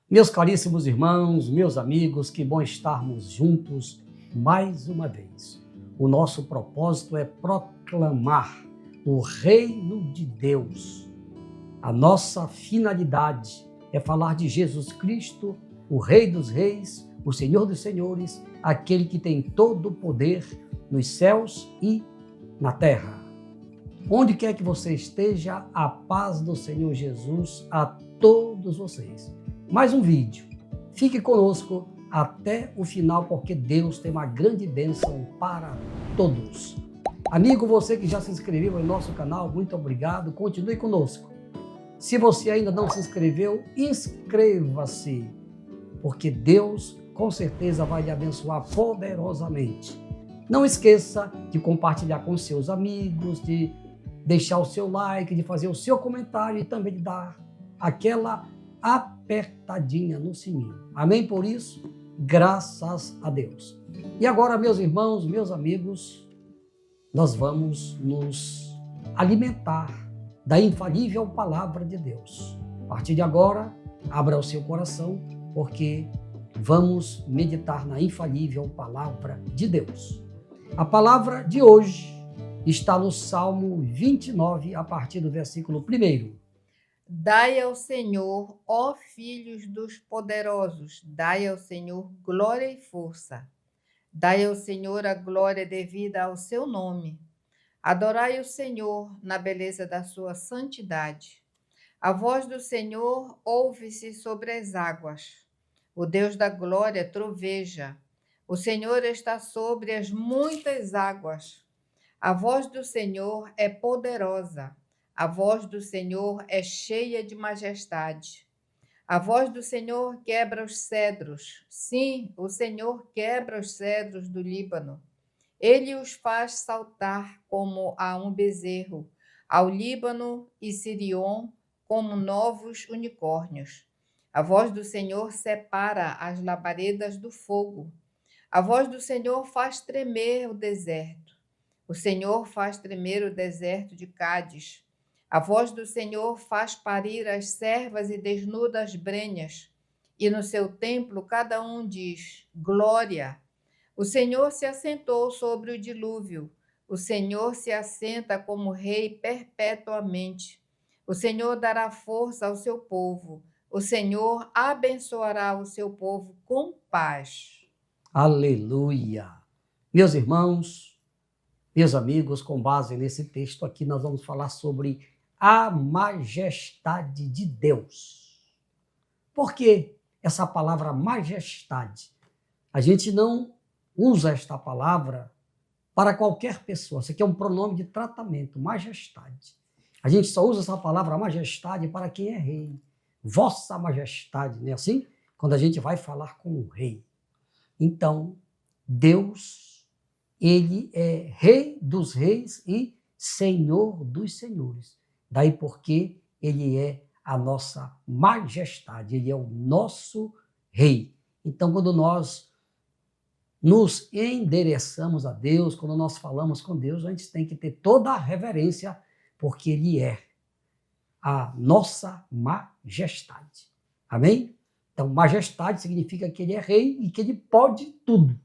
Meus caríssimos irmãos, meus amigos, que bom estarmos juntos mais uma vez. O nosso propósito é proclamar o reino de Deus. A nossa finalidade é falar de Jesus Cristo, o Rei dos Reis, o Senhor dos Senhores, aquele que tem todo o poder nos céus e na terra. Onde quer que você esteja, a paz do Senhor Jesus a todos vocês. Mais um vídeo. Fique conosco até o final, porque Deus tem uma grande bênção para todos. Amigo, você que já se inscreveu em nosso canal, muito obrigado. Continue conosco. Se você ainda não se inscreveu, inscreva-se, porque Deus com certeza vai lhe abençoar poderosamente. Não esqueça de compartilhar com seus amigos, de deixar o seu like, de fazer o seu comentário e também de dar aquela apertadinha no sininho. Amém por isso? Graças a Deus. E agora, meus irmãos, meus amigos, nós vamos nos alimentar da infalível palavra de Deus. A partir de agora, abra o seu coração, porque vamos meditar na infalível palavra de Deus. A palavra de hoje está no Salmo 29, a partir do versículo 1. Dai ao Senhor, ó filhos dos poderosos, dai ao Senhor glória e força. Dai ao Senhor a glória devida ao seu nome. Adorai o Senhor na beleza da sua santidade. A voz do Senhor ouve-se sobre as águas. O Deus da glória troveja. O Senhor está sobre as muitas águas. A voz do Senhor é poderosa. A voz do Senhor é cheia de majestade. A voz do Senhor quebra os cedros. Sim, o Senhor quebra os cedros do Líbano. Ele os faz saltar como a um bezerro, ao Líbano e Sirion como novos unicórnios. A voz do Senhor separa as labaredas do fogo. A voz do Senhor faz tremer o deserto. O Senhor faz tremer o deserto de Cádiz. A voz do Senhor faz parir as servas e desnuda as brenhas. E no seu templo cada um diz: glória. O Senhor se assentou sobre o dilúvio. O Senhor se assenta como rei perpetuamente. O Senhor dará força ao seu povo. O Senhor abençoará o seu povo com paz. Aleluia! Meus irmãos, meus amigos, com base nesse texto aqui, nós vamos falar sobre a majestade de Deus. Por que essa palavra majestade? A gente não usa esta palavra para qualquer pessoa. Isso aqui é um pronome de tratamento, majestade. A gente só usa essa palavra majestade para quem é rei. Vossa majestade, não é assim? Quando a gente vai falar com o rei. Então, Deus, ele é rei dos reis e senhor dos senhores. Daí porque ele é a nossa majestade, ele é o nosso rei. Então, quando nós nos endereçamos a Deus, quando nós falamos com Deus, a gente tem que ter toda a reverência, porque ele é a nossa majestade. Amém? Então, majestade significa que ele é rei e que ele pode tudo.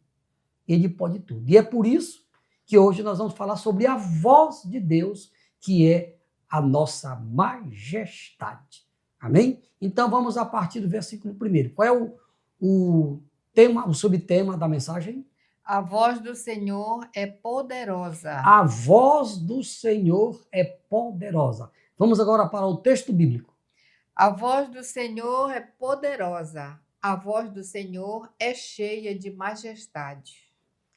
Ele pode tudo. E é por isso que hoje nós vamos falar sobre a voz de Deus, que é a nossa majestade. Amém? Então vamos a partir do versículo 1. Qual é o tema, o subtema da mensagem? A voz do Senhor é poderosa. A voz do Senhor é poderosa. Vamos agora para o texto bíblico. A voz do Senhor é poderosa. A voz do Senhor é cheia de majestade.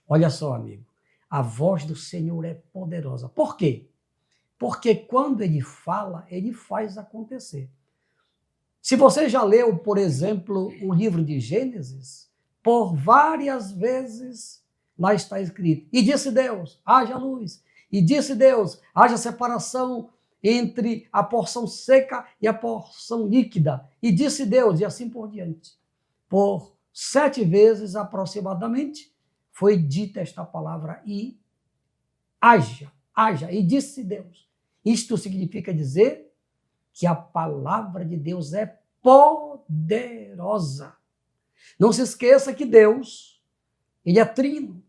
Olha só, amigo. A voz do Senhor é poderosa. Por quê? Porque quando ele fala, ele faz acontecer. Se você já leu, por exemplo, o livro de Gênesis, por várias vezes lá está escrito: e disse Deus, haja luz. E disse Deus, haja separação entre a porção seca e a porção líquida. E disse Deus, e assim por diante. Por 7 vezes aproximadamente foi dita esta palavra: e haja, e disse Deus. Isto significa dizer que a palavra de Deus é poderosa. poderosa. Não se esqueça que Deus, ele é trino.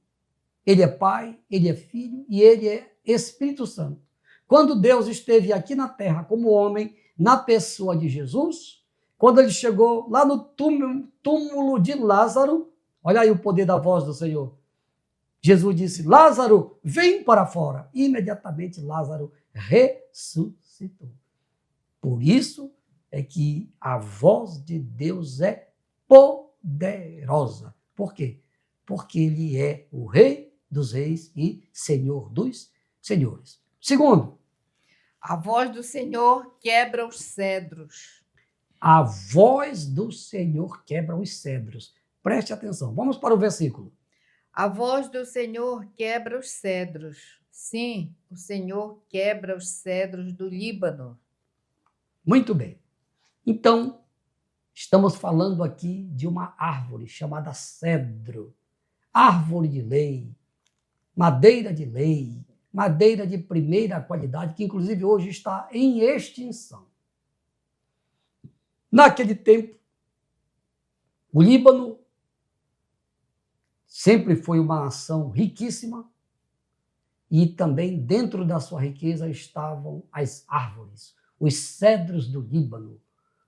Ele é Pai, ele é Filho e ele é Espírito Santo. Quando Deus esteve aqui na terra como homem, na pessoa de Jesus, quando ele chegou lá no túmulo de Lázaro, olha aí o poder da voz do Senhor. Jesus disse, Lázaro, vem para fora. Imediatamente Lázaro ressuscitou. Por isso é que a voz de Deus é poderosa. Por quê? Porque ele é o Rei dos reis e Senhor dos senhores. Segundo, a voz do Senhor quebra os cedros. A voz do Senhor quebra os cedros. Preste atenção. Vamos para o versículo. A voz do Senhor quebra os cedros. Sim, o Senhor quebra os cedros do Líbano. Muito bem. Então, estamos falando aqui de uma árvore chamada cedro. Árvore de lei, madeira de lei, madeira de primeira qualidade, que inclusive hoje está em extinção. Naquele tempo, o Líbano sempre foi uma nação riquíssima e também dentro da sua riqueza estavam as árvores, os cedros do Líbano.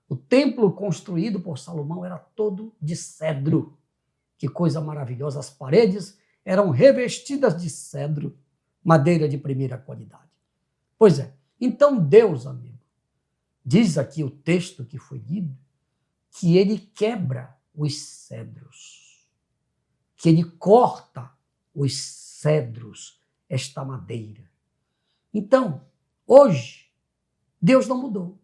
O templo construído por Salomão era todo de cedro. Que coisa maravilhosa! As paredes eram revestidas de cedro, madeira de primeira qualidade. Pois é, então Deus, amigo, diz aqui o texto que foi lido, que ele quebra os cedros, que ele corta os cedros, esta madeira. Então, hoje, Deus não mudou.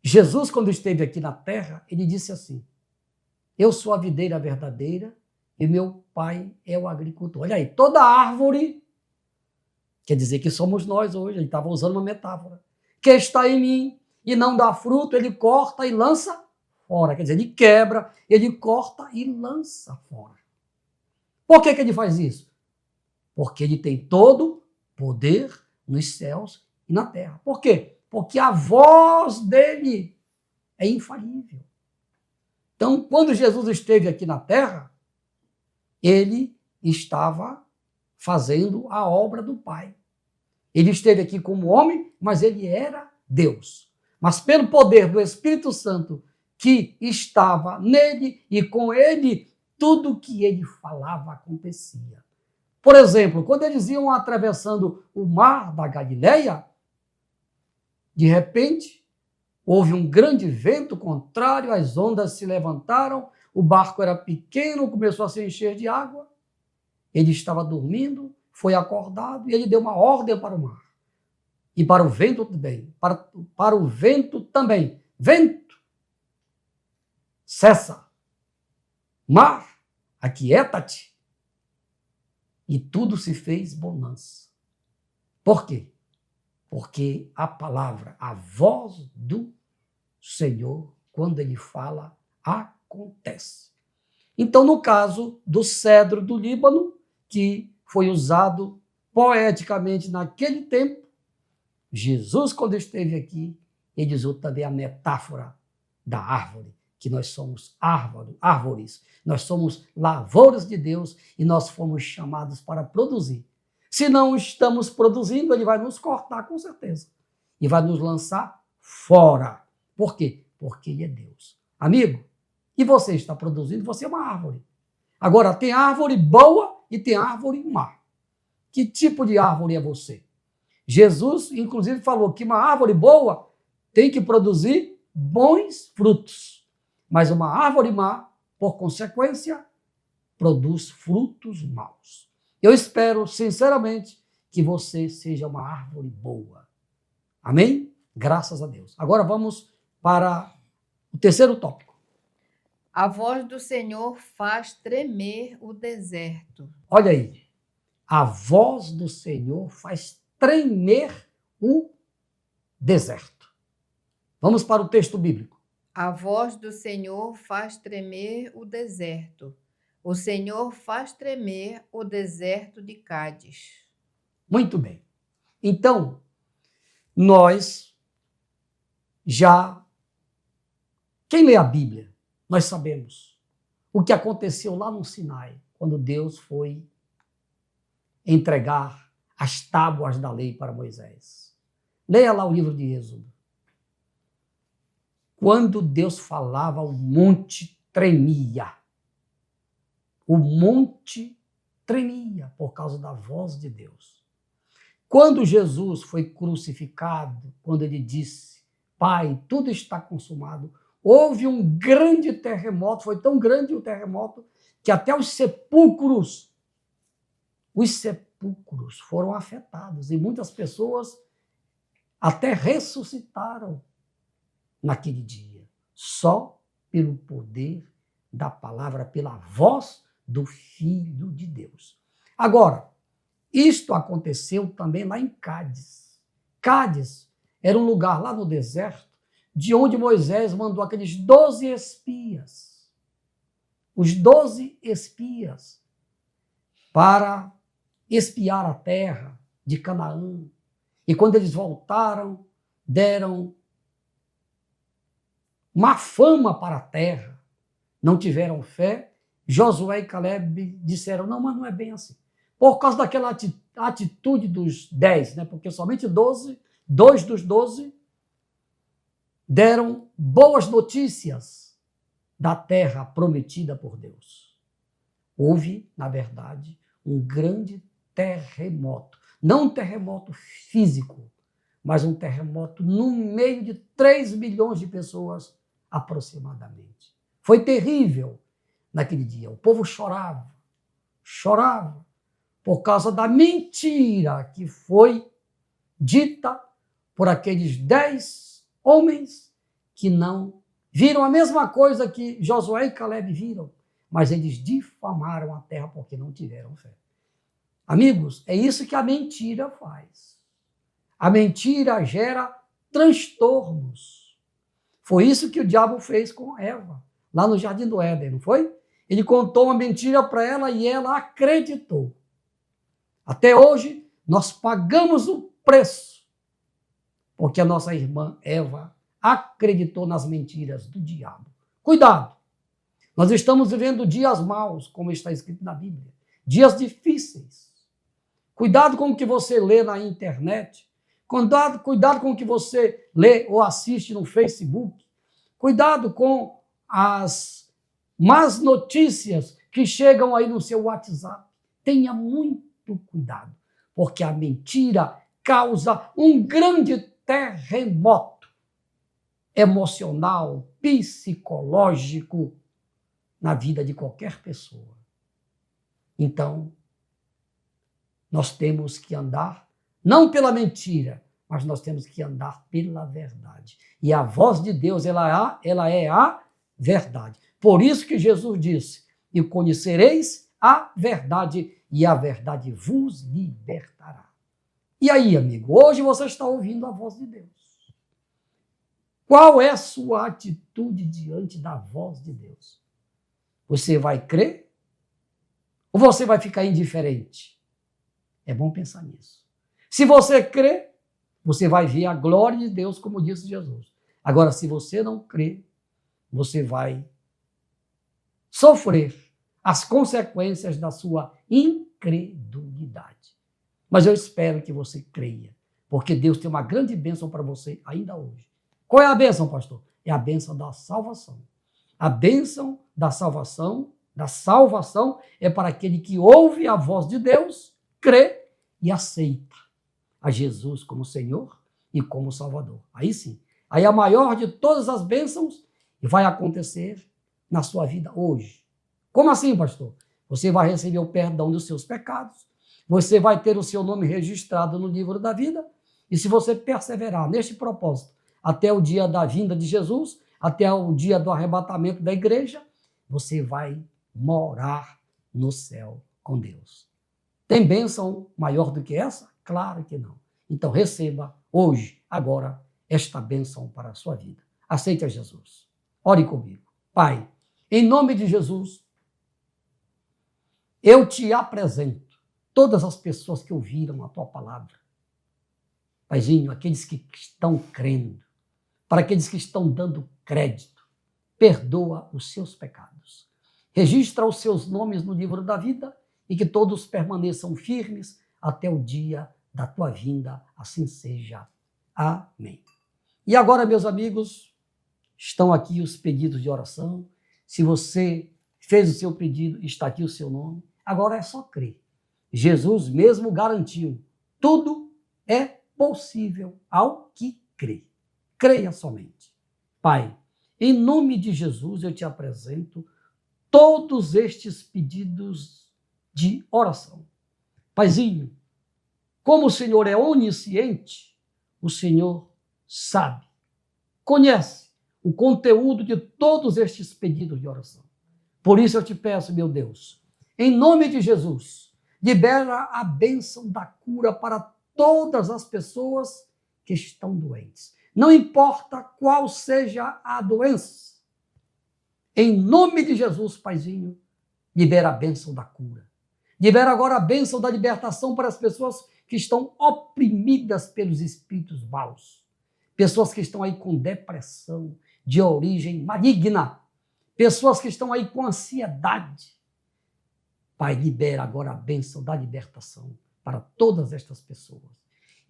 Jesus, quando esteve aqui na terra, ele disse assim, eu sou a videira verdadeira e meu pai é o agricultor. Olha aí, toda árvore, quer dizer que somos nós hoje, ele estava usando uma metáfora, que está em mim e não dá fruto, ele corta e lança fora. Quer dizer, ele quebra, ele corta e lança fora. Por que ele faz isso? Porque ele tem todo poder nos céus e na terra. Por quê? Porque a voz dele é infalível. Então, quando Jesus esteve aqui na terra, ele estava fazendo a obra do Pai. Ele esteve aqui como homem, mas ele era Deus. Mas pelo poder do Espírito Santo que estava nele e com ele, tudo que ele falava acontecia. Por exemplo, quando eles iam atravessando o mar da Galileia, de repente, houve um grande vento contrário, as ondas se levantaram, o barco era pequeno, começou a se encher de água, ele estava dormindo, foi acordado e ele deu uma ordem para o mar. E para o vento também. Para o vento também. Vento, cessa. Mar, aquieta-te. E tudo se fez bonança. Por quê? Porque a palavra, a voz do Senhor, quando ele fala, acontece. Então, no caso do cedro do Líbano, que foi usado poeticamente naquele tempo, Jesus, quando esteve aqui, ele usou também a metáfora da árvore, que nós somos árvores, nós somos lavouras de Deus e nós fomos chamados para produzir. Se não estamos produzindo, ele vai nos cortar com certeza e vai nos lançar fora. Por quê? Porque ele é Deus. Amigo, e você está produzindo? Você é uma árvore. Agora, tem árvore boa e tem árvore má. Que tipo de árvore é você? Jesus, inclusive, falou que uma árvore boa tem que produzir bons frutos. Mas uma árvore má, por consequência, produz frutos maus. Eu espero, sinceramente, que você seja uma árvore boa. Amém? Graças a Deus. Agora vamos para o terceiro tópico. A voz do Senhor faz tremer o deserto. Olha aí. A voz do Senhor faz tremer o deserto. Vamos para o texto bíblico. A voz do Senhor faz tremer o deserto. O Senhor faz tremer o deserto de Cádiz. Muito bem. Então, nós já Quem lê a Bíblia, nós sabemos o que aconteceu lá no Sinai, quando Deus foi entregar as tábuas da lei para Moisés. Leia lá o livro de Êxodo. Quando Deus falava, o monte tremia. O monte tremia por causa da voz de Deus. Quando Jesus foi crucificado, quando ele disse, Pai, tudo está consumado, houve um grande terremoto, foi tão grande o terremoto, que até os sepulcros foram afetados e muitas pessoas até ressuscitaram naquele dia, só pelo poder da palavra, pela voz do Filho de Deus. Agora, isto aconteceu também lá em Cádiz. Cádiz era um lugar lá no deserto, de onde Moisés mandou aqueles 12 espias. Os 12 espias para espiar a terra de Canaã. E quando eles voltaram, deram má fama para a terra. Não tiveram fé. Josué e Caleb disseram, não, mas não é bem assim. Por causa daquela atitude dos 10, né? Porque somente 2 dos 12 deram boas notícias da terra prometida por Deus. Houve, na verdade, um grande terremoto. Não um terremoto físico, mas um terremoto no meio de 3 milhões de pessoas aproximadamente. Foi terrível naquele dia. O povo chorava por causa da mentira que foi dita por aqueles 10 homens que não viram a mesma coisa que Josué e Caleb viram, mas eles difamaram a terra porque não tiveram fé. Amigos, é isso que a mentira faz. A mentira gera transtornos. Foi isso que o diabo fez com Eva, lá no Jardim do Éden, não foi? Ele contou uma mentira para ela e ela acreditou. Até hoje, nós pagamos o preço, porque a nossa irmã Eva acreditou nas mentiras do diabo. Cuidado! Nós estamos vivendo dias maus, como está escrito na Bíblia. Dias difíceis. Cuidado com o que você lê na internet. Cuidado com o que você lê ou assiste no Facebook. Cuidado com as más notícias que chegam aí no seu WhatsApp. Tenha muito cuidado, porque a mentira causa um grande terremoto emocional, psicológico na vida de qualquer pessoa. Então, nós temos que andar não pela mentira, mas nós temos que andar pela verdade. E a voz de Deus, ela é a verdade. Por isso que Jesus disse, e conhecereis a verdade, e a verdade vos libertará. E aí, amigo, hoje você está ouvindo a voz de Deus. Qual é a sua atitude diante da voz de Deus? Você vai crer? Ou você vai ficar indiferente? É bom pensar nisso. Se você crê, você vai ver a glória de Deus, como disse Jesus. Agora, se você não crê, você vai sofrer as consequências da sua incredulidade. Mas eu espero que você creia, porque Deus tem uma grande bênção para você ainda hoje. Qual é a bênção, pastor? É a bênção da salvação. A bênção da salvação é para aquele que ouve a voz de Deus, crê e aceita a Jesus como Senhor e como Salvador. Aí sim, aí a maior de todas as bênçãos vai acontecer na sua vida hoje. Como assim, pastor? Você vai receber o perdão dos seus pecados, você vai ter o seu nome registrado no livro da vida, e se você perseverar neste propósito até o dia da vinda de Jesus, até o dia do arrebatamento da igreja, você vai morar no céu com Deus. Tem bênção maior do que essa? Claro que não. Então receba hoje, agora, esta bênção para a sua vida. Aceite a Jesus. Ore comigo. Pai, em nome de Jesus, eu te apresento todas as pessoas que ouviram a tua palavra. Paizinho, aqueles que estão crendo, para aqueles que estão dando crédito, perdoa os seus pecados. Registra os seus nomes no livro da vida e que todos permaneçam firmes até o dia da tua vinda, assim seja. Amém. E agora, meus amigos, estão aqui os pedidos de oração. Se você fez o seu pedido, está aqui o seu nome. Agora é só crer. Jesus mesmo garantiu, tudo é possível ao que crê. Creia somente. Pai, em nome de Jesus eu te apresento todos estes pedidos de oração. Paizinho, como o Senhor é onisciente, o Senhor sabe, conhece o conteúdo de todos estes pedidos de oração. Por isso eu te peço, meu Deus, em nome de Jesus, libera a bênção da cura para todas as pessoas que estão doentes. Não importa qual seja a doença. Em nome de Jesus, Paizinho, libera a bênção da cura. Libera agora a bênção da libertação para as pessoas que estão oprimidas pelos espíritos maus. Pessoas que estão aí com depressão de origem maligna. Pessoas que estão aí com ansiedade. Pai, libera agora a bênção da libertação para todas estas pessoas.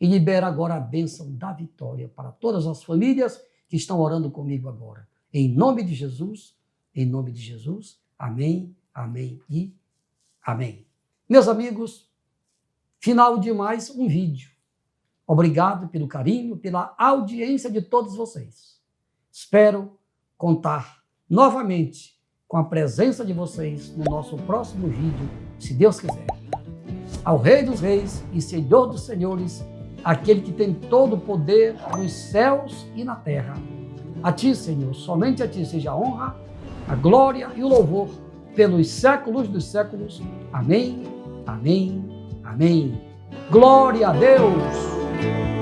E libera agora a bênção da vitória para todas as famílias que estão orando comigo agora. Em nome de Jesus, amém, amém e amém. Meus amigos, final de mais um vídeo. Obrigado pelo carinho, pela audiência de todos vocês. Espero contar novamente com a presença de vocês no nosso próximo vídeo, se Deus quiser. Ao Rei dos Reis e Senhor dos Senhores, aquele que tem todo o poder nos céus e na terra. A ti, Senhor, somente a ti seja a honra, a glória e o louvor pelos séculos dos séculos. Amém, amém, amém. Glória a Deus!